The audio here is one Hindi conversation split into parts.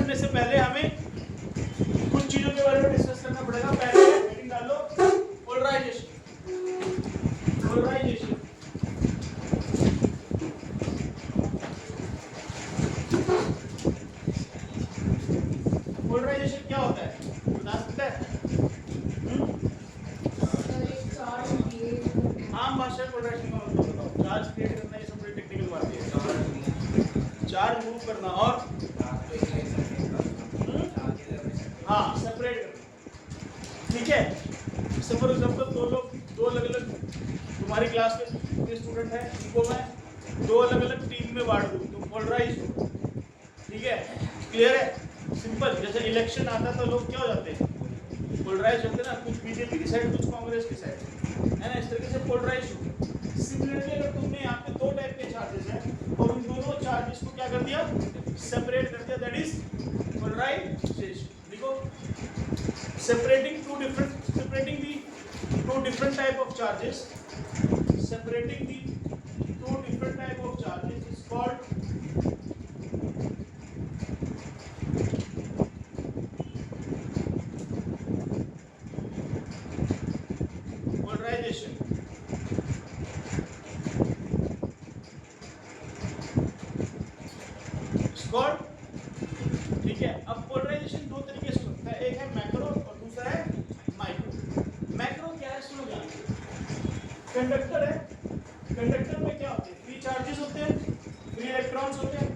करने से पहले हमें कुछ चीजों के बारे में डिस्कस करना पड़ेगा। पहले हेडिंग डाल लो पोलराइजेशन। पोलराइजेशन पोलराइजेशन क्या होता है बता सकते हैं? आम भाषा में पोलराइजेशन का मतलब बताओ। चार्ज क्रिएट करना, ये सब बड़ी टेक्निकल बात है। चार्ज मूव करना और हाँ सेपरेट करना, ठीक है। जैसे फॉर एग्जाम्पल दो अलग अलग तुम्हारी क्लास में जो स्टूडेंट है उनको मैं दो अलग अलग टीम में बांट दूँ तो पोलराइज हो, ठीक है। क्लियर है? सिंपल। जैसे इलेक्शन आता तो लोग क्या हो जाते हैं? पोलराइज होते हैं ना, कुछ बीजेपी की साइड कुछ कांग्रेस की साइड, है ना। इस तरीके से पोलराइज हो। सिमिलरली अगर तुमने यहाँ पे दो टाइप के चार्जेस हैं और उन दोनों चार्जेस को क्या कर दिया? सेपरेट कर दिया, दैट इज पोलराइजेशन। देखो, separating the two different type of charges, separating the two different type of charges is called polarization. It's called, ठीक है। अब पोलराइजेशन दो तरीके से होता है, एक है मैक्रो और दूसरा है माइक्रो। मैक्रो क्या है? सुनो ध्यान से। कंडक्टर है, कंडक्टर में क्या होते हैं? फ्री चार्जेस होते हैं, फ्री इलेक्ट्रॉन्स होते हैं।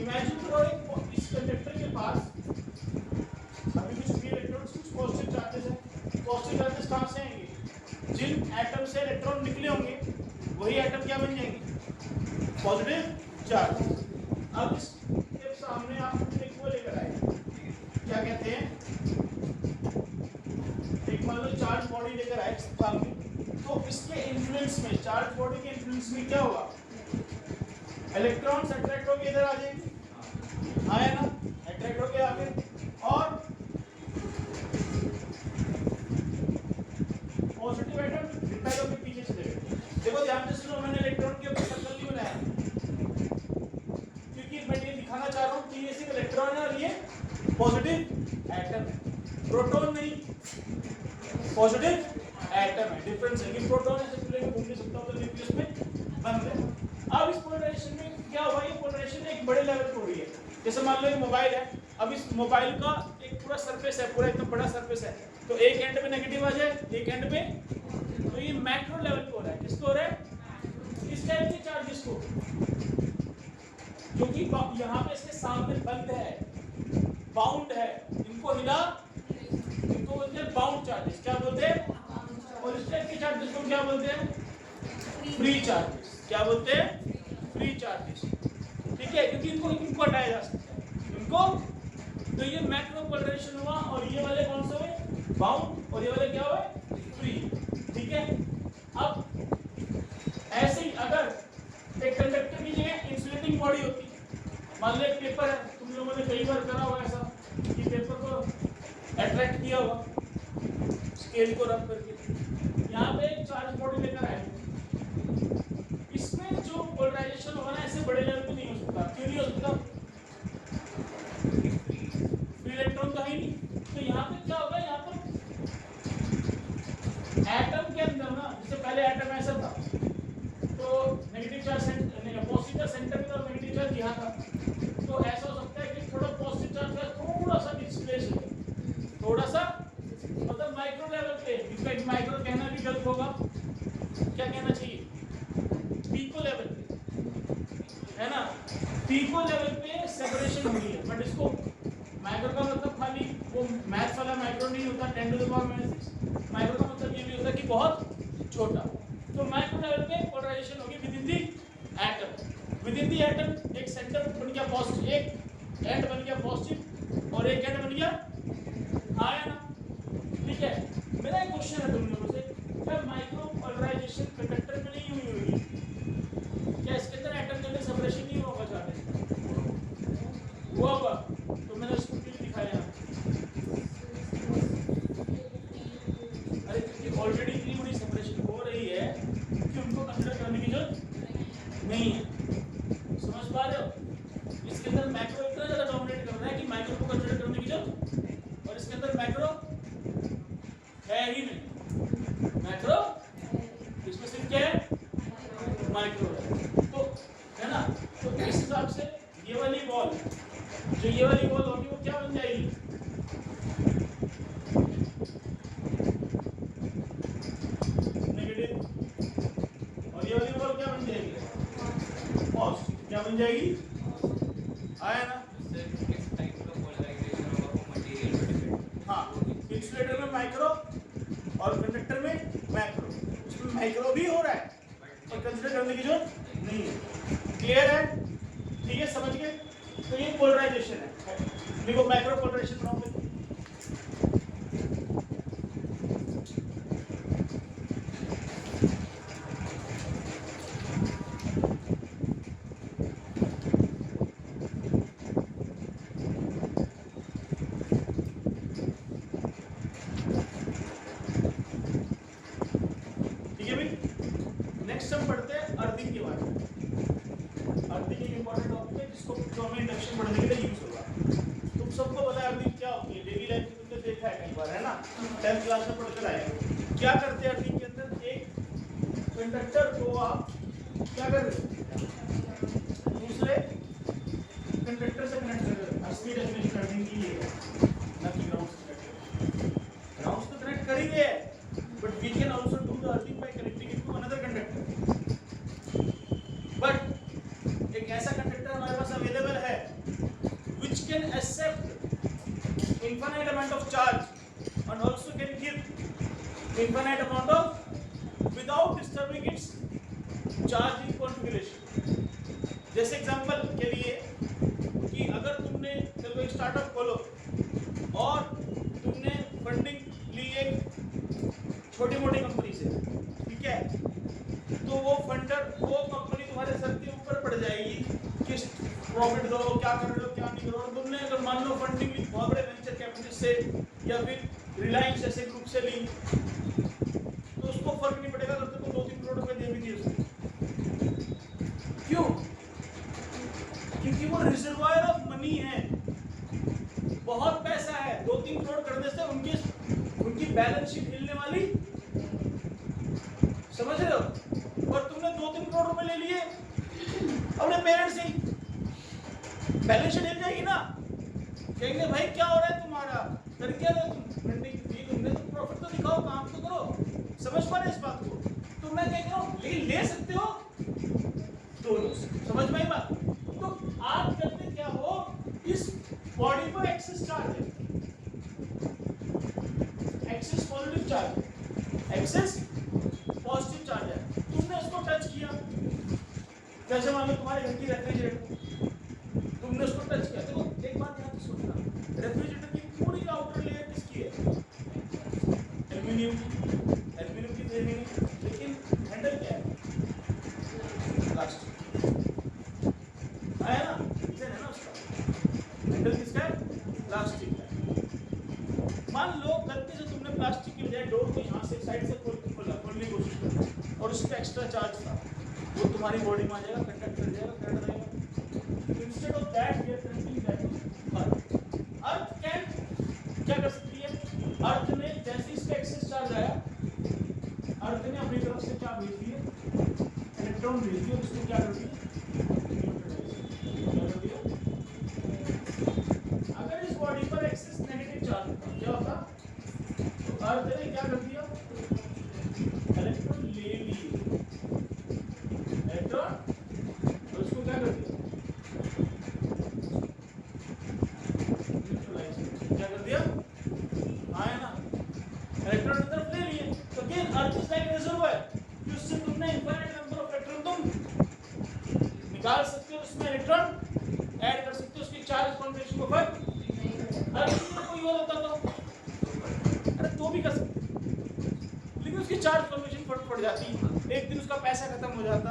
इमेजिन करो एक इस कंडक्टर के पास अभी कुछ फ्री इलेक्ट्रॉन्स, कुछ पॉजिटिव चार्जेस हैं। पॉजिटिव चार्जेस कहाँ से आएंगे? जिन एटम से इलेक्ट्रॉन निकले होंगे वही एटम क्या बन जाएंगे? Positive charge. अब इसके सामने आप एक वो लेकर आए, क्या कहते हैं, एक मान लो चार्ज बॉडी लेकर आए सामने, तो इसके इन्फ्लुएंस में, चार्ज बॉडी के इन्फ्लुएंस में क्या होगा? इलेक्ट्रॉन्स अट्रैक्ट होकर इधर आ जाएंगे, आया ना, अट्रैक्ट होकर आगे, और पॉजिटिव एटम रिपेल होकर पीछे चले गए। देखो ध्यान से सुनो, मैंने इलेक्ट्रॉन के ऊपर सर्कल नहीं बनाया क्योंकि मैं ये दिखाना चाह रहा हूँ कि ये सिर्फ इलेक्ट्रॉन है और ये पॉजिटिव एटम है, प्रोटॉन नहीं, पॉजिटिव एटम है। डिफरेंस है कि प्रोटॉन ऐसे खुले में घूम नहीं सकता, तो न्यूक्लियस में बंद है। अब इस पोलराइजेशन में क्या हुआ? ये पोलराइजेशन एक बड़े लेवल पे हो रही है। जैसे मान लो ये मोबाइल है, अब इस मोबाइल का एक पूरा सरफेस है, पूरा एकदम बड़ा सरफेस है, तो एक एंड पे नेगेटिव आ जाए, एक एंड पे, तो ये मैक्रो लेवल पे हो रहा है। किसको हो रहा है? इस टाइप के चार्जेस को, जो कि यहाँ पे इसके सामने बंद है, बाउंड है, इनको हिला, इनको बोलते हैं बाउंड चार्जेस। क्या बोलते हैं? और इस टाइप के चार्जेस को क्या बोलते हैं? Free charges. क्या बोलते हैं? फ्री चार्जेस, ठीक है, क्योंकि इनको हटाया जा सकता है इनको। तो ये मैक्रो पोलराइजेशन हुआ, और ये वाले कौन से हुए? बाउंड, और ये वाले क्या हुए? फ्री, ठीक है। अब ऐसे ही अगर एक कंडक्टर की जगह इंसुलेटिंग बॉडी होती, मान लो एक पेपर है, तुम लोगों ने कई बार करा होगा ऐसा कि पेपर को अट्रैक्ट किया होगा स्केल को रब करके, यहाँ पे एक चार्ज बॉडी लेकर आए, इसमें जो पोलराइजेशन होगा ना ऐसे बड़े लेवल पे नहीं हो सकता। क्यों नहीं हो सकता? फ्री इलेक्ट्रॉन तो है ही नहीं। तो यहाँ पे क्या होगा? यहाँ पर एटम के अंदर ना, जैसे पहले एटम ऐसा था तो negative charge positive charge centre में और नेगेटिव चार्ज यहाँ था, तो ऐसा हो सकता है कि थोड़ा पॉजिटिव चार्ज का थोड़ा सा डिस्प्लेस हो, थोड़ा सा, मतलब माइक्रो लेवल पे। इनफैक्ट माइक्रो कहना भी गलत होगा, क्या कहना चाहिए? पीको लेवल पे, है ना। पीको लेवल पे सेपरेशन हो रही है, बट इसको माइक्रो का मतलब खाली वो मैथ्स वाला माइक्रो नहीं होता, 10 टू द पावर -6। माइक्रो का मतलब ये भी होता है कि बहुत छोटा। तो माइक्रो लेवल पे पोलराइजेशन होगी with in the atom. With in the atom एक सेंटर बन गया पॉजिटिव, एक एंड बन गया पॉजिटिव और एक एंड बन गया, आया ना, ठीक है। मेरा एक क्वेश्चन है तुम लोगों से, क्या माइक्रो पोलराइजेशन कंडक्टर में नहीं हुई होगी? क्या इसके अंदर एटम के अंदर सेपरेशन नहीं होगा? हुआ होगा, तो मैंने उसको क्यों दिखाया? अरे क्योंकि ऑलरेडी इतनी बड़ी सेपरेशन हो रही है कि उनको कंसीडर करने की जरूरत नहीं है। समझ पा रहे हो? इसके अंदर मैक्रो इतना ज्यादा डोमिनेट कर रहा है कि माइक्रो को बन जाएगी, आया ना। हाँ, इंसुलेटर में माइक्रो और कंडक्टर में मैक्रो, उसमें माइक्रो भी हो रहा है और कंसीडर करने की जरूरत नहीं है। क्लियर है? ठीक है, समझ गए? तो ये पोलराइजेशन है। देखो माइक्रो पोलराइजेशन बनाओगे क्लास में पढ़कर आए। क्या करते हैं अर्थिंग के अंदर, एक कंडक्टर को आप क्या कर रहे हो, दूसरे कंडक्टर से कनेक्ट कर रहे हो। असली डेफिनेशन अर्थिंग की है, ना कि ग्राउंड से कनेक्ट। ग्राउंड से कनेक्ट कर ही है, but we can also do the earthing by connecting it to another conductor. But एक ऐसा कंडक्टर हमारे पास अवेलेबल है which can accept infinite amount of charge and also can give infinite amount of without disturbing its charging configuration. जैसे एग्जांपल के लिए कि अगर तुमने चलो एक स्टार्टअप खोलो और तुमने फंडिंग ली एक छोटी मोटी कंपनी से, ठीक है, तो वो फंडर वो कंपनी तुम्हारे सर के ऊपर पड़ जाएगी, किस प्रॉफिट दो, क्या कर रहे हो, क्या नहीं कर रहे हो। तुमने अगर मान लो फंडिंग ली बहुत बड़े वेंचर कैपिटलिस्ट से या फिर रिलायंस जैसे ग्रुप से ली, तो उसको फर्क नहीं पड़ेगा अगर तुमको 2-3 करोड़ रुपए दे भी दिए उसने। क्यों? क्योंकि वो रिजर्वायर ऑफ मनी है, बहुत पैसा है। 2-3 करोड़ करने से उनकी बैलेंस शीट हिलने वाली, समझ रहे हो? और तुमने 2-3 करोड़ रुपए ले लिए अपने पेरेंट्स से, बैलेंस शीट हिल जाएगी ना। कहेंगे भाई क्या हो रहा है तुम्हारा, कर क्या रहे तुम, फंडिंग दी तुमने तो प्रॉफिट तो दिखाओ, काम तो करो। समझ पा रहे इस बात को? तो मैं कह रहा हूं ले सकते हो दोनों से, समझ में आई बात? तो आप करते क्या हो, इस बॉडी पर एक्सेस चार्ज है, excess positive charge, excess positive charge है, तुमने उसको टच किया। जैसे मान लो तुम्हारे घर की रेफ्रिजरेटर, तुमने उसको टच किया। देखो एक बात यहाँ पे सोचना, रेफ्रिजरेटर की पूरी आउटर लेयर किसकी है, एल्युमिनियम की फ्रेमिंग, लेकिन हैंडल क्या है, प्लास्टिक है ना, डिजाइन है ना उसका, हैंडल किसका है, प्लास्टिक का। मान लो गलती से तुमने प्लास्टिक की बजाय डोर को यहाँ से साइड से खोलने की कोशिश की और उस पर एक्स्ट्रा चार्ज था, वो तुम्हारी बॉडी में आ जाएगा, कंडक्ट कर जाएगा, करंट रहेगा। Instead of that, we are connecting that to Earth. Earth can क्या कर सकती है? Earth ने जैसे इसका एक्सेस चार्ज आया, Earth ने अपनी तरफ से क्या भेज दिया, इलेक्ट्रॉन भेज दिया, उसको क्या कर दिया, अगर इस बॉडी पर एक्सेस नेगेटिव चार्ज होता क्या होता, तो Earth ने क्या कर दिया, इलेक्ट्रॉन ले लिए, इलेक्ट्रॉन और उसको क्या कर दिया, इलेक्ट्रॉन की तरफ ले लिए। तो again earth is like reservoir, जिससे तुमने इनफाइनाइट नंबर ऑफ इलेक्ट्रॉन तुम निकाल सकते हो, उसमें इलेक्ट्रॉन ऐड कर सकते हो, उसकी चार्ज कॉन्फिगरेशन को फर्क अगर कोई और होता तो अरे तो भी कर सकते, लेकिन उसकी चार्ज कॉन्फिगरेशन फर्क पड़ जाती, एक दिन उसका पैसा खत्म हो जाता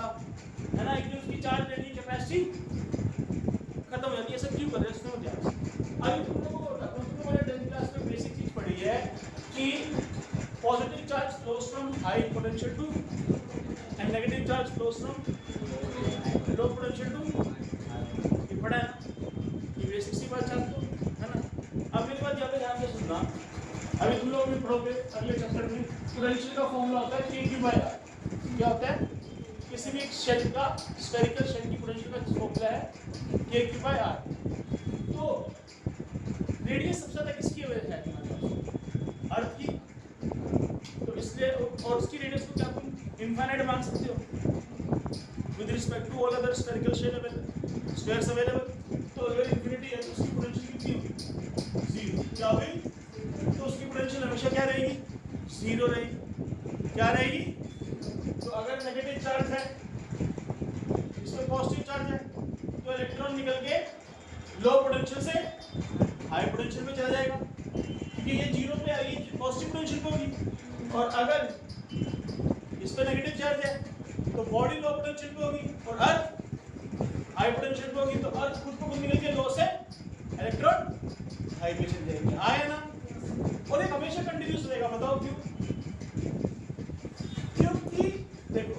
है ना, एक दिन उसकी चार्ज लेने की कैपेसिटी खत्म हो जाती है। सब क्यों कर रहे हैं, उसमें ध्यान। अभी तुमने 10th क्लास में बेसिक चीज पढ़ी है कि positive charge flows from high potential to and negative charge flows from low potential to, ये पढ़ा है ना, ये बेसिक सी बात जानते हो है ना। अब मेरी बात यहाँ पे ध्यान से सुनना, अभी तुम लोग भी पढ़ोगे अगले चैप्टर में, पोटेंशियल का फॉर्मूला होता है K/R। क्या होता है, किसी भी एक शेल का, स्फेरिकल शेल की पोटेंशियल का फॉर्मूला है K/R। तो रेडियस सबसे ज्यादा किसकी वजह से है, अर्थ की, तो इसलिए और उसकी रेडियस को क्या तुम इनफाइनाइट मान सकते हो with respect to all other spherical shell squares available. तो अगर इंफिनिटी है तो उसकी पोटेंशियल कितनी होगी? 0। क्या होगी? तो उसकी पोटेंशियल हमेशा क्या रहेगी? 0 रहेगी। क्या रहेगी? तो अगर नेगेटिव चार्ज है, इसमें पॉजिटिव चार्ज है, तो इलेक्ट्रॉन निकल के लो पोटेंशियल से हाई पोटेंशियल में चला जाएगा, क्योंकि ये 0 पे आई पॉजिटिव पोटेंशियल पे होगी। और अगर इस पे नेगेटिव चार्ज है तो बॉडी लो पोटेंशियल पे होगी और अर्थ हाई पोटेंशियल पे होगी। तो अर्थ खुद को खुद निकल के लो से इलेक्ट्रॉन हाई पे चल जाएगी। आया ना? और ये हमेशा कंटिन्यूस रहेगा। बताओ क्यों? क्योंकि देखो,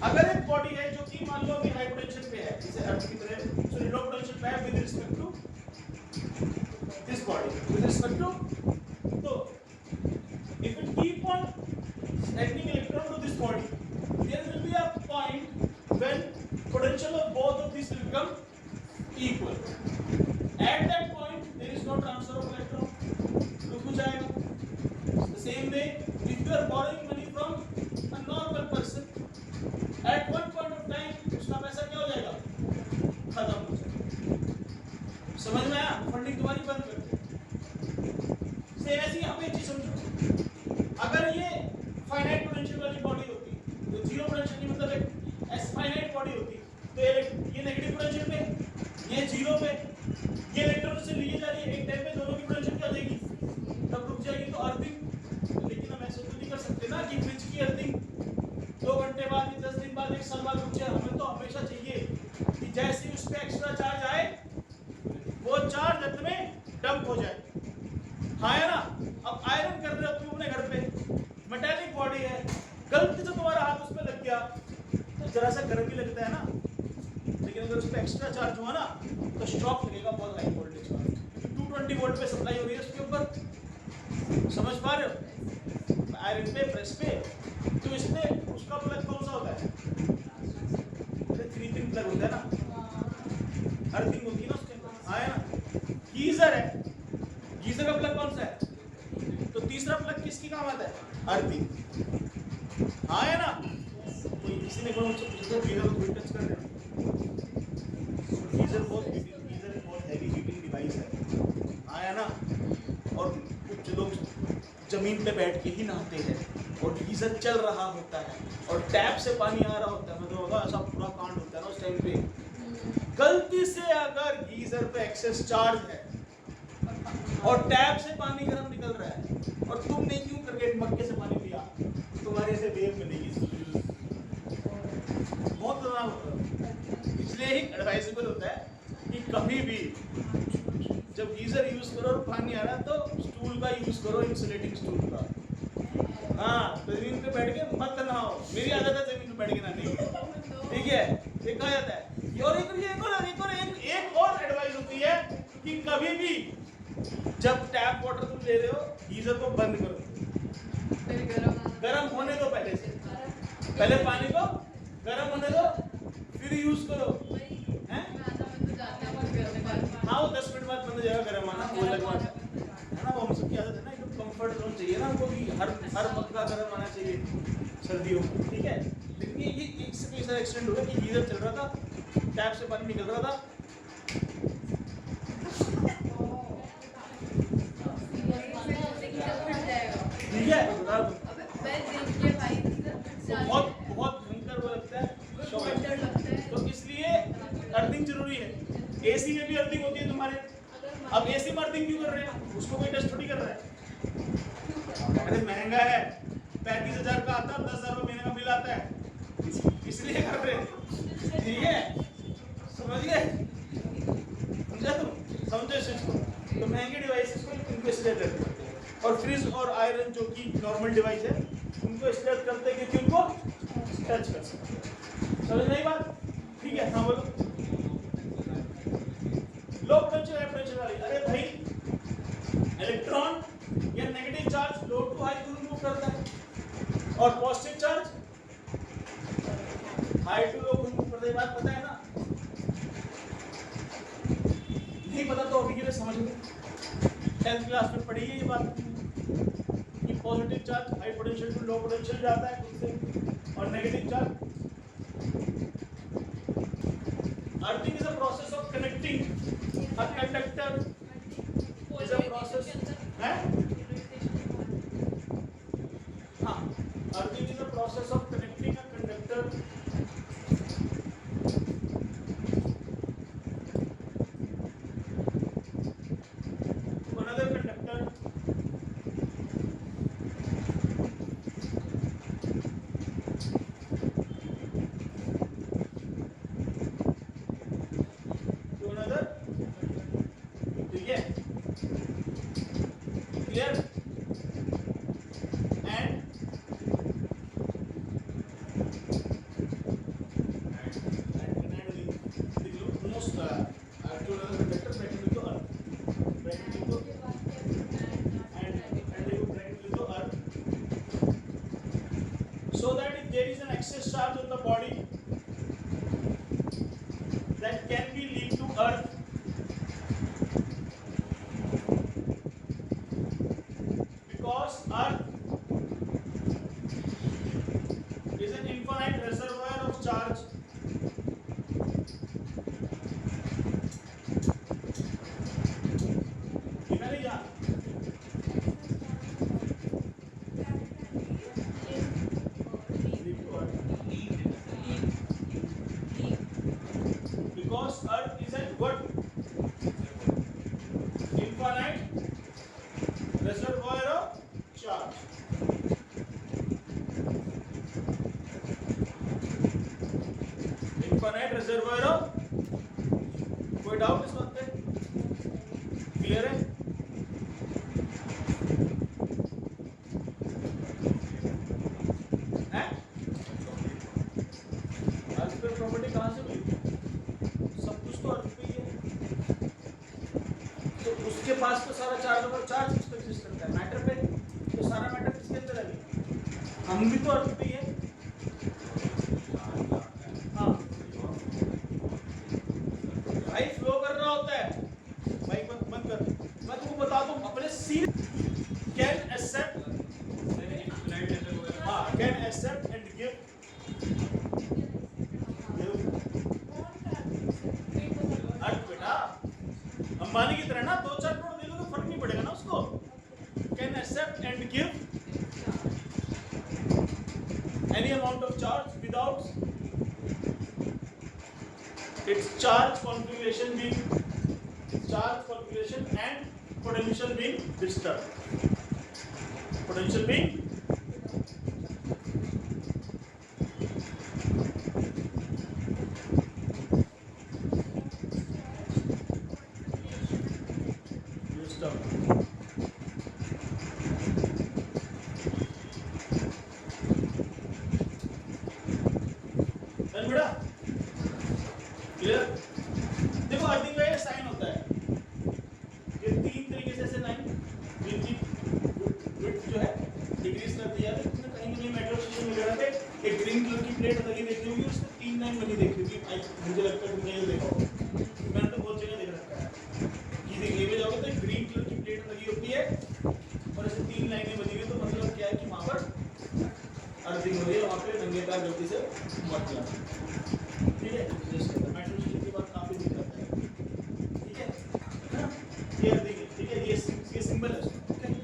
अगर एक बॉडी है जो कि मान लो अभी हाई पोटेंशियल पे है, जैसे अर्थ की तरह, सॉरी लो पोटेंशियल पे है with respect to this body, with respect to, तो if it keep on sending electron to this body, there will be a point when potential of both of these will become equal. At that point there is no transfer of electron, रुक जाएगा। The same way, if you are borrowing money from a normal person, at one point of time उसका पैसा क्या हो जाएगा? खत्म हो जाएगा। समझ में आया? फंडिंग तुम्हारी बंद कर दो। सेम ऐसे ही यहाँ पे एक चीज समझो, अगर ये फाइनाइट पोटेंशियल वाली बॉडी होती, तो जीरो पोटेंशियल नहीं, मतलब एक एस फाइनाइट बॉडी होती, तो ये नेगेटिव पोटेंशियल पे, ये जीरो पे, ये इलेक्ट्रॉन से लिए जा रही है, एक टाइम पे दोनों की पोटेंशियल क्या हो जाएगी? तब रुक जाएगी। तो अर्थिंग, लेकिन हम ऐसे तो नहीं कर सकते ना कि फ्रिज की अर्थिंग 2 घंटे बाद, 10 दिन बाद, 1 साल बाद रुक जाए। हमें तो हमेशा चाहिए कि जैसे ही उस पे एक्स्ट्रा चार्ज आए वो चार्ज अंत में डंप हो जाए। हाँ है ना? अब आयरन कर रहे हो तुम अपने घर पे, मेटालिक बॉडी है, गलती से तुम्हारा हाथ उस पे लग गया तो जरा सा गर्म ही लगता है ना, लेकिन अगर उस पे एक्स्ट्रा चार्ज हुआ ना तो शॉक लगेगा बहुत हाई वोल्टेज का। 220 वोल्ट पे सप्लाई हो रही है उसके ऊपर, समझ पा रहे हो? आयरन पे, प्रेस पे, तो इसमें उसका प्लग कौन सा होता है? 3 पिन प्लग होता है ना, अर्थिंग होती है ना उसके अंदर। हाँ है ना? गीजर है, गीजर का प्लग कौन सा है? तो तीसरा प्लग किसकी काम आता है? अर्थिंग। हाँ है ना? कोई किसी ने मुझसे पूछा गीजर को कोई टच कर रहे हैं? गीजर बहुत हैवी हीटिंग डिवाइस है। हाँ है ना? और कुछ लोग जमीन पे बैठ के ही नहाते हैं और गीजर चल रहा होता है और टैप से पानी आ रहा होता है, मतलब ऐसा पूरा कांड होता है ना उस टाइम पे। गलती से अगर गीजर पे एक्सेस चार्ज है और टैप से पानी गर्म निकल रहा है और तुमने यूं करके मग्गे से पानी पिया, तुम्हारे से वेव मिलेगी, बहुत खतरनाक होता है। इसलिए ही एडवाइजेबल होता है कि कभी भी जब गीजर यूज करो और पानी आ रहा है तो स्टूल का यूज करो, इंसुलेटिंग स्टूल का। हाँ, तो जमीन पे बैठ के मत नहाओ। मेरी आदत है जमीन पे बैठ के नहाने की, ठीक है? देखा जाता है। और एक और एडवाइस होती है कि कभी भी जब टैप वाटर तुम ले रहे हो, गीजर को बंद करो, गर्म होने दो पहले से, पहले पानी को गर्म होने दो फिर यूज करो। हैं? हाँ, वो 10 मिनट बाद बंद हो जाएगा गर्म आना, वो अलग बात है ना? वो हम सबकी आदत है ना, एकदम कंफर्ट जोन चाहिए ना हमको कि हर वक्त का गर्म आना चाहिए सर्दियों में, ठीक है? लेकिन ये इससे कोई ऐसा एक्सीडेंट हुआ कि गीजर चल रहा था, टैप से पानी निकल रहा था, ठीक है? बहुत बहुत भयंकर वो लगता है, तो इसलिए अर्थिंग जरूरी है। एसी में भी अर्थिंग होती है तुम्हारे। अब एसी में अर्थिंग क्यों कर रहे हैं? उसको कोई टेस्ट थोड़ी कर रहा है। अरे महंगा है, 35,000 का आता है, 10,000 रुपये महीने का बिल आता है, इसलिए कर रहे हैं, ठीक है? समझ गए? समझा तुम? समझो इस चीज को। तो महंगे डिवाइसेस को इनको इसलिए करते हैं, और फ्रिज और आयरन जो कि नॉर्मल डिवाइस है उनको इसलिए करते हैं कि उनको टच कर सकते। समझ नहीं बात? ठीक है? हाँ बोलो। लो पोटेंशियल हाई पोटेंशियल वाली, अरे भाई इलेक्ट्रॉन या negative charge low to high दोनों मूव करता है और positive charge high to low move करता है। बात पता है ना? नहीं पता तो अभी के लिए समझ लो, 10th क्लास में पढ़ी है ये बात कि positive charge high potential to low potential जाता है खुद से, और negative charge Earthing is a process of connecting a conductor. Is a process. है? हाँ. Earthing is a process of connecting a conductor to another conductor. Clear? And most to another conductor connected with the earth. Connected with the and connected with the earth. So that if there is an excess charge on the body that can be linked to earth, because earth is an infinite reservoir of charge. Because earth is a what? Infinite reservoir of charge. Infinite reservoir of, कोई डाउट इस बात पे? क्लियर है? हैं? अर्थ पे प्रॉपर्टी कहाँ से मिली? सब कुछ तो अर्थ पे ही है। तो उसके पास तो सारा चार्ज और चार्ज किस पे एग्जिस्ट करता है? मैटर पे। तो सारा मैटर किसके अंदर है? हम भी तो अर्थ पे ही है। हाँ। भाई फ्लो कर रहा होता है। भाई बंद कर। मैं तुमको बता दूं अपने सीन can accept can accept and give earth बेटा अंबानी की तरह ना 2-4 करोड़ दे लो तो फर्क नहीं पड़ेगा ना उसको। Can accept and give any amount of charge without its charge configuration and potential being disturbed. Potential being disturbed. बेटा क्लियर? देखो अर्थिंग का ये साइन होता है, ये 3 तरीके से लाइन जिनकी विड्थ जो है डिक्रीज कर दिया है। तुमने कहीं ना कहीं मेट्रो स्टेशन में गया थे, एक ग्रीन कलर की प्लेट लगी देखी होगी, उसमें 3 लाइन बनी देखी होगी। मुझे लगता है तुमने ये देखा होगा, मैंने तो बहुत जगह देख रखा है कि देखिए में जाओगे तो एक ग्रीन कलर की प्लेट लगी होती है और ऐसे 3 लाइनें बनी हुई। तो मतलब क्या है कि वहां पर अर्थिंग हो रही है, वहां पे नंगे पैर गलती से मत जाना। ठीक है, मेट्रो स्टेशन की बात काफी दिख जाता है। ठीक है ना? ये अर्थिंग है। ठीक है, ये सिंबल है उसका। ठीक है,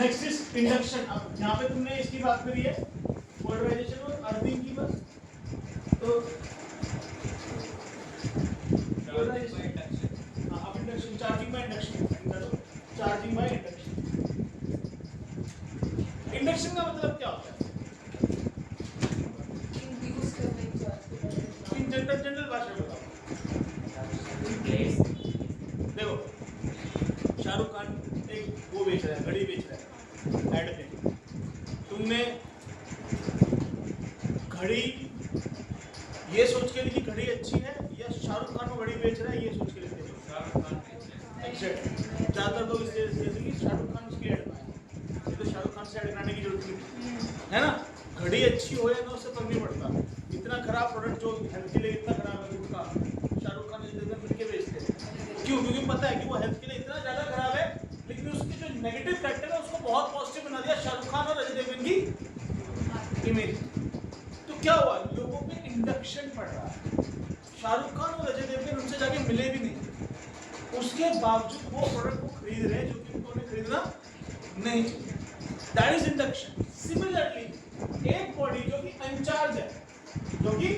नेक्स्ट इज इंडक्शन। अब यहाँ पे तुमने इसकी बात करी है पोलराइजेशन और अर्थिंग की बस। तो induction charging by induction, charging by induction. Induction का मतलब क्या होता है? इन जनरल भाषा में बताओ। देखो शाहरुख खान एक वो बेच रहा है, घड़ी बेच रहा है एड पे। तुमने घड़ी ये सोच के ली कि घड़ी अच्छी है, या शाहरुख खान को घड़ी बेच रहा है ये सोच के लेते हो? ज्यादातर लोग इसलिए शाहरुख खान उसकी एड में है, तो शाहरुख खान से एड कराने की जरूरत नहीं है ना। घड़ी अच्छी हो या ना उससे फर्क नहीं पड़ता। इतना खराब प्रोडक्ट जो हेल्थ के लिए इतना खराब है उसका शाहरुख खान इतने मिल के बेचते हैं। क्यों? क्योंकि पता है कि वो हेल्थ के लिए इतना ज्यादा खराब है, लेकिन उसके जो नेगेटिव फैक्टर है उसको बहुत पॉजिटिव बना दिया शाहरुख खान और अजय देवगन की इमेज। पैसे देते हैं उनसे जाके मिले भी नहीं, उसके बावजूद वो प्रोडक्ट को खरीद रहे हैं जो कि उनको उन्हें खरीदना नहीं चाहिए। That is induction. सिमिलरली एक बॉडी जो कि अनचार्ज है, जो कि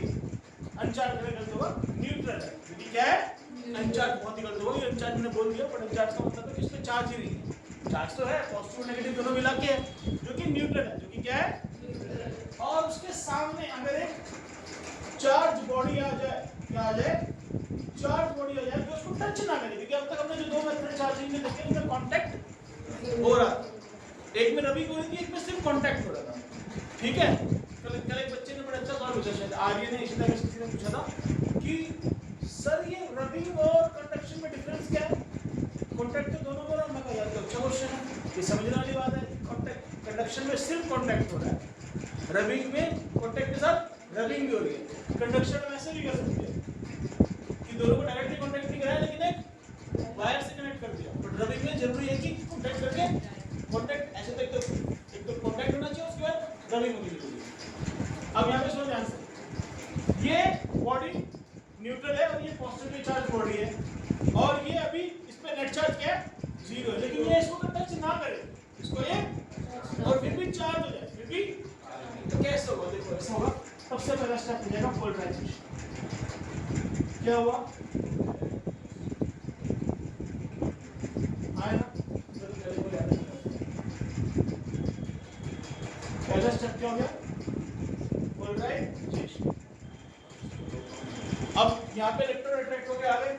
अनचार्ज में गलत होगा, न्यूट्रल है, जो कि क्या है अनचार्ज, बहुत ही गलत होगा, ये अनचार्ज मैंने बोल दिया, पर अनचार्ज का मतलब है कि इसमें चार्ज ही नहीं है, चार्ज तो है, पॉजिटिव और नेगेटिव दोनों मिला के है, जो कि न्यूट्रल है, जो कि क्या है, और उसके सामने अगर एक चार्ज बॉडी आ जाए, क्या आ जाए, चार्ज बॉडी आ जाए, जो उसको टच ना करे, क्योंकि अब तक हमने जो दो मेथड चार्जिंग में देखे उनमें कांटेक्ट हो रहा था, एक में रबिंग हो रही थी, एक में सिर्फ कांटेक्ट हो रहा था, ठीक है। कल एक बच्चे ने बड़ा अच्छा सवाल पूछा, शायद आर्य ने, इसी तरह किसी ने पूछा था कि सर ये रबिंग और कंडक्शन में डिफरेंस क्या है, कांटेक्ट तो दोनों में, मैं कहा यार अच्छा क्वेश्चन है, ये समझने वाली बात है, कांटेक्ट कंडक्शन में सिर्फ कांटेक्ट हो रहा है, रबिंग में कांटेक्ट के साथ रबिंग भी हो रही है, कंडक्शन में ऐसे भी कर सकते हैं कि दोनों को डायरेक्टली कांटेक्ट नहीं कराया लेकिन एक वायर से कनेक्ट कर दिया, बट रबिंग में जरूरी है कि कांटेक्ट करके, कांटेक्ट ऐसे तक तो एक तो कांटेक्ट होना चाहिए, उसके बाद रबिंग होनी चाहिए। अब यहाँ पे सुनो ध्यान से, ये बॉडी न्यूट्रल है और ये पॉजिटिवली चार्ज बॉडी है, और ये अभी इस पे नेट चार्ज क्या है, 0 है, लेकिन ये इसको टच ना करे, इसको ये और फिर भी चार्ज हो जाए, फिर भी तो कैसे होगा, देखो ऐसा होगा, सबसे पहला स्टेप हो जाएगा पोलराइजेशन। क्या हुआ, आया ना, पहला स्टेप क्या हो गया, पोलराइजेशन। अब यहाँ पे इलेक्ट्रॉन अट्रैक्ट होकर आ गए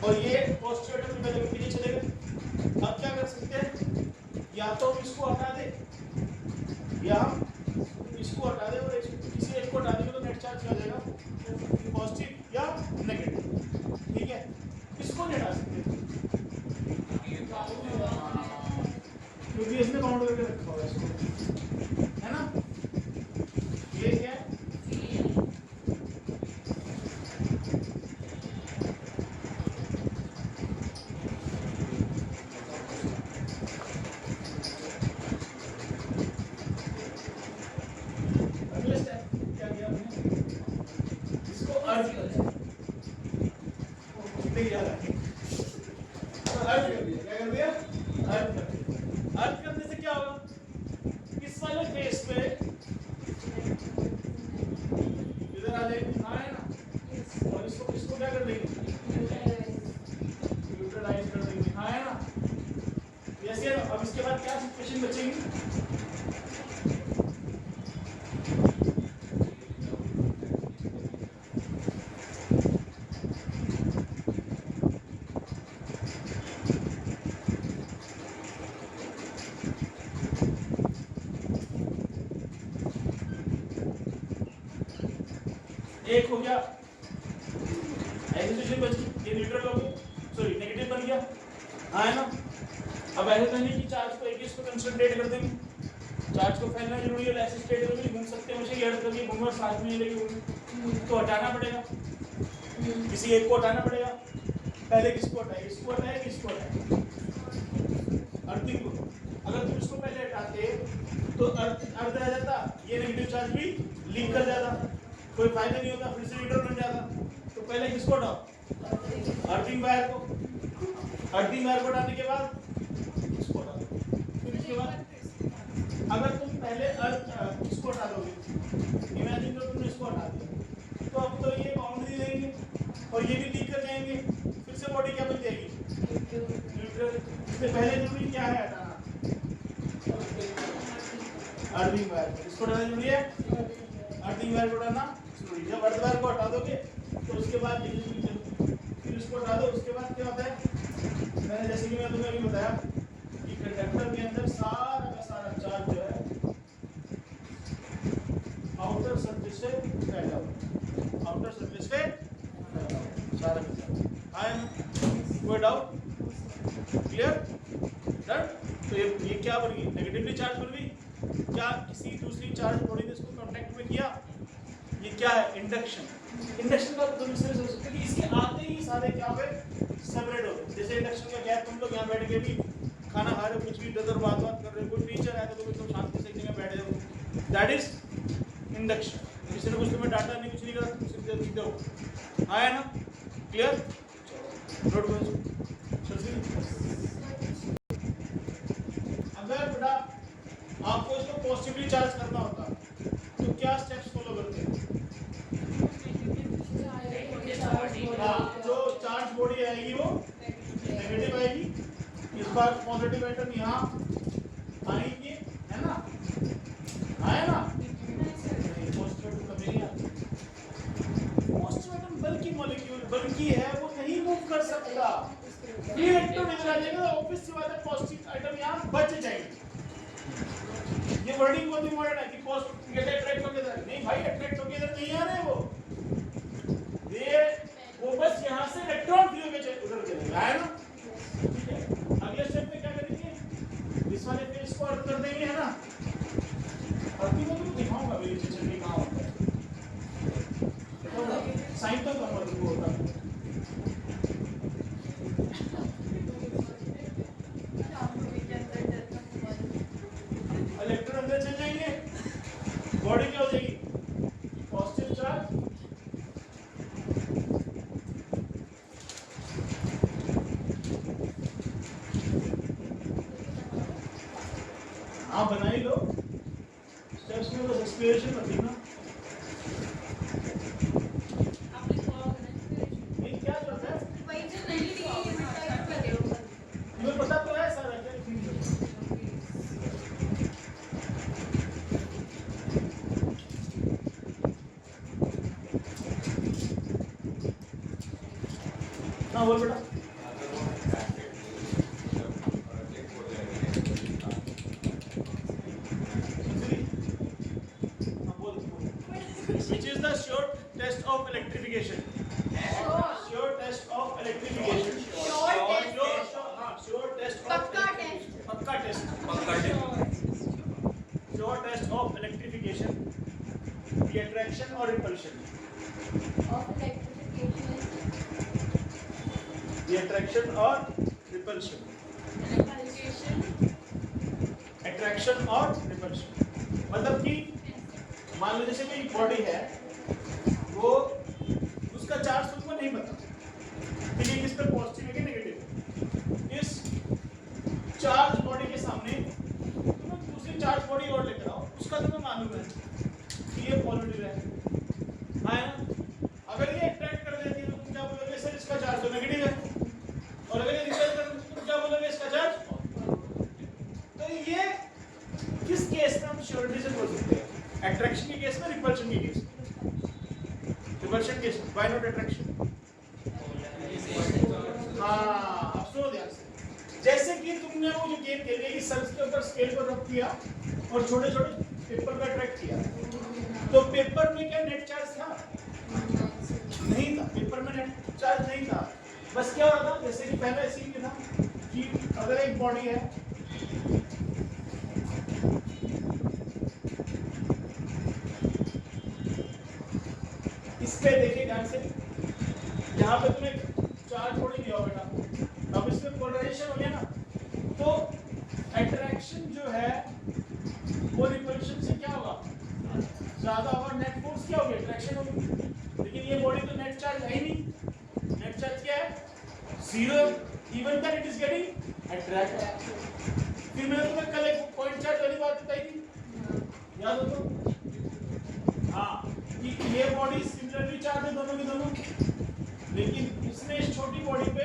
और ये पॉजिटिव एटम पहले पीछे चले गए। अब क्या कर सकते हैं, या तो इसको हटा दे, या हम इसको हटा दे, और किसी एक को हटा देंगे तो नेट चार्ज क्या हो जाएगा, पॉजिटिव या नेगेटिव, ठीक है। इसको नहीं हटा सकते क्योंकि इसने काउंट करके रखा हुआ है इसको, है ना, ये क्या है, अब इसके बाद क्या सिचुएशन बचेगी, एक हो गया ऐसी सिचुएशन बची, ये न्यूट्रल हो गया, सॉरी नेगेटिव बन गया, हाँ है ना। अब ऐसे तो नहीं कि चार्ज को एक इसको कंसंट्रेट कर देंगे, चार्ज को फैलना जरूरी है, ऐसे स्टेट में भी घूम सकते हैं, मुझे ये अर्थ कभी घूमर साथ में लेके तो हटाना पड़ेगा, किसी एक को हटाना पड़ेगा, पहले किसको हटाए, इसको हटाए, किसको हटाए, अर्थिंग को। अगर तुम इसको पहले हटाते तो अर्थ रह जाता, ये नेगेटिव चार्ज भी लीक कर जाता, कोई फायदा नहीं होता, फिर से न्यूट्रल बन जाता। तो पहले किसको हटाओ, अर्थिंग वायर को, अर्थिंग वायर को हटाने के बाद इसको हटा दो, फिर इसके बाद अगर तुम पहले इसको हटा दोगे, इमेजिन करो तुमने इसको हटा दिया, तो अब तो ये बाउंड्री रहेंगे और ये भी लीक कर जाएंगे, फिर से बॉडी क्या बन जाएगी, न्यूट्रल। इससे पहले जरूरी क्या है हटाना, अर्थिंग वायर, इसको हटाना जरूरी है, अर्थिंग वायर को हटाना जरूरी। जब अर्थ वायर को हटा दोगे तो उसके बाद फिर इसको हटा दो, उसके बाद क्या होता है, मैंने जैसे कि मैं तुम्हें अभी बताया कि कंडक्टर के अंदर सारा का सारा चार्ज जो है आउटर सरफेस पे फैला हुआ, आउटर सरफेस पे सारा का सारा, आया ना, कोई डाउट, क्लियर, डन। तो ये क्या बन गई, नेगेटिवली चार्ज बन गई, क्या किसी दूसरी चार्ज बॉडी ने इसको कांटेक्ट में किया, ये क्या है, इंडक्शन। इंडक्शन का तुम इससे समझ सकते हो कि इसके आते ही सारे क्या पे सेपरेट हो गए। जैसे इंडक्शन का क्या है, तुम लोग यहाँ बैठ के भी खाना खा रहे हो, कुछ भी इधर बात कर रहे हो, कोई टीचर है तो तुम शांति से एक जगह बैठे हो, दैट इज इंडक्शन। किसी ने कुछ तुम्हें डाटा नहीं, कुछ नहीं करा, तुम सीधे हो, आया ना। क्लियर? नोट करो। अगर बेटा आपको इसको पॉजिटिवली चार्ज करना होता तो क्या स्टेप्स फॉलो करते हैं? जो चार्ज बॉडी आएगी वो नेगेटिव आएगी, इस बार पॉजिटिव एटम यहाँ आएंगे, है ना? आए ना? पॉजिटिव एटम कभी नहीं आते। पॉजिटिव एटम बल्कि मॉलिक्यूल बल्कि है, वो नहीं मूव कर सकता। इलेक्ट्रॉन इधर आ जाएगा तो ऑब्वियस सी बात है पॉजिटिव एटम यहाँ बच जाएंगे। ये वर्डिंग बहुत इंपॉर्टेंट है कि पॉजिटिव अट्रैक्ट होके इधर नहीं भाई, अट्रैक्ट होके इधर नहीं आ रहे वो। ये वो बस यहाँ से इलेक्ट्रॉन फ्री होके उधर चले आए ना। ठीक है, अगले स्टेप में क्या करेंगे? इस वाले पेज को अर्थ कर देंगे, है ना? और मैं तुमको दिखाऊंगा मेरी चीजें में कहाँ होता है। देखो साइन तो कम तुमको होता है। इलेक्ट्रॉन अंदर चल जाएंगे, बॉडी क्या हो जाएगी? पॉजिटिव चार्ज आप बना ही लो, स्टेप्स में बस एक्सप्लेनेशन मत लिखना। ये क्या जरूरत है? तुम्हें पता तो है सारा क्या लिखेंगे। हाँ बोल बेटा। Which is the sure test of electrification? Sure test of electrification. Sure test of पक्का test. Sure test of electrification. The attraction or repulsion? The attraction or repulsion? Attraction or repulsion? मतलब कि मान लो जैसे कोई बॉडी है, वो उसका चार्ज तुमको नहीं पता, ठीक है, किस पे पॉजिटिव है कि नेगेटिव। इस चार्ज बॉडी के सामने तुम दूसरी चार्ज बॉडी और लेकर आओ, उसका तुम्हें मालूम है कि ये पॉजिटिव है ना? अगर ये अट्रैक्ट कर देती है तो तुम क्या बोलोगे? सर इसका चार्ज तो नेगेटिव है। और अगर ये रिपल कर देती है तो तुम क्या बोलोगे? इसका चार्ज। तो ये किस केस में हम श्योरिटी से बोल सकते हैं? अट्रैक्शन के केस में, रिपल्शन के केस में? रिपल्शन केस में, व्हाई नॉट अट्रैक्शन? हाँ, अब सुनो ध्यान से। जैसे कि तुमने वो जो गेम खेली है कि सर्कल के ऊपर स्केल को रख किया और छोटे छोटे पेपर का अट्रैक्ट किया, तो पेपर में क्या नेट चार्ज था? नहीं था, पेपर में नेट चार्ज नहीं था। बस क्या हो रहा था, जैसे कि पहले ऐसे ही था कि अगर एक बॉडी है, इस पे देखिए ध्यान से, यहाँ पे तुमने चार्ज बॉडी दिया बेटा, अब इसमें पोलराइजेशन हो गया ना, तो अट्रैक्शन जो है वो रिपल्शन से क्या होगा? ज्यादा होगा। नेट फोर्स क्या होगी? अट्रैक्शन होगी। लेकिन ये बॉडी तो नेट चार्ज है ही नहीं। नेट चार्ज क्या है? Zero, even that it is getting attract. फिर मैंने तुम्हें कल एक पॉइंट चार्ज वाली बात बताई थी, याद हो तो? हाँ, कि ये बॉडी सिमिलरली चार्ज है दोनों की दोनों, लेकिन इसने इस छोटी बॉडी पे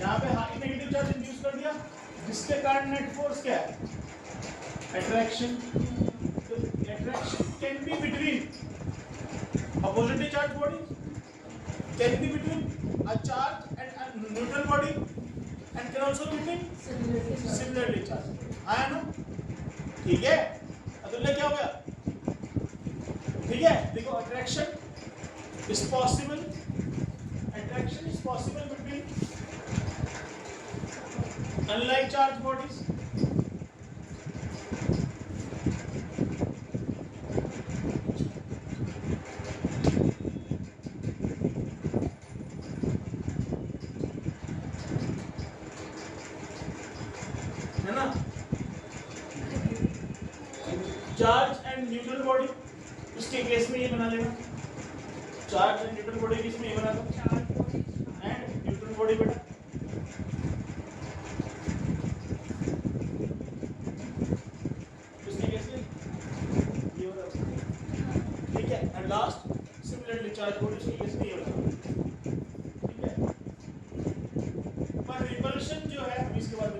यहाँ पे हाई नेगेटिव चार्ज इंड्यूस कर दिया, जिसके कारण नेट फोर्स क्या है? अट्रैक्शन। तो attraction can be between a positive charge body, can be between a charge and a neutral body, and can also between similarly charge. आया ना? ठीक है, अतुल्य क्या हो गया? ठीक है, देखो attraction is possible, attraction is possible between unlike charge bodies. है ना? चार्ज एंड न्यूट्रल बॉडी, उसके केस में ये बना लेना। Charge and neutral body case में ये बना दो। बॉडी बेटा, इसके केस में ये हो रहा है, ठीक है। And last similarly charge body, इसके केस में ये हो रहा है, ठीक है। पर रिपल्शन जो है, हम इसके बाद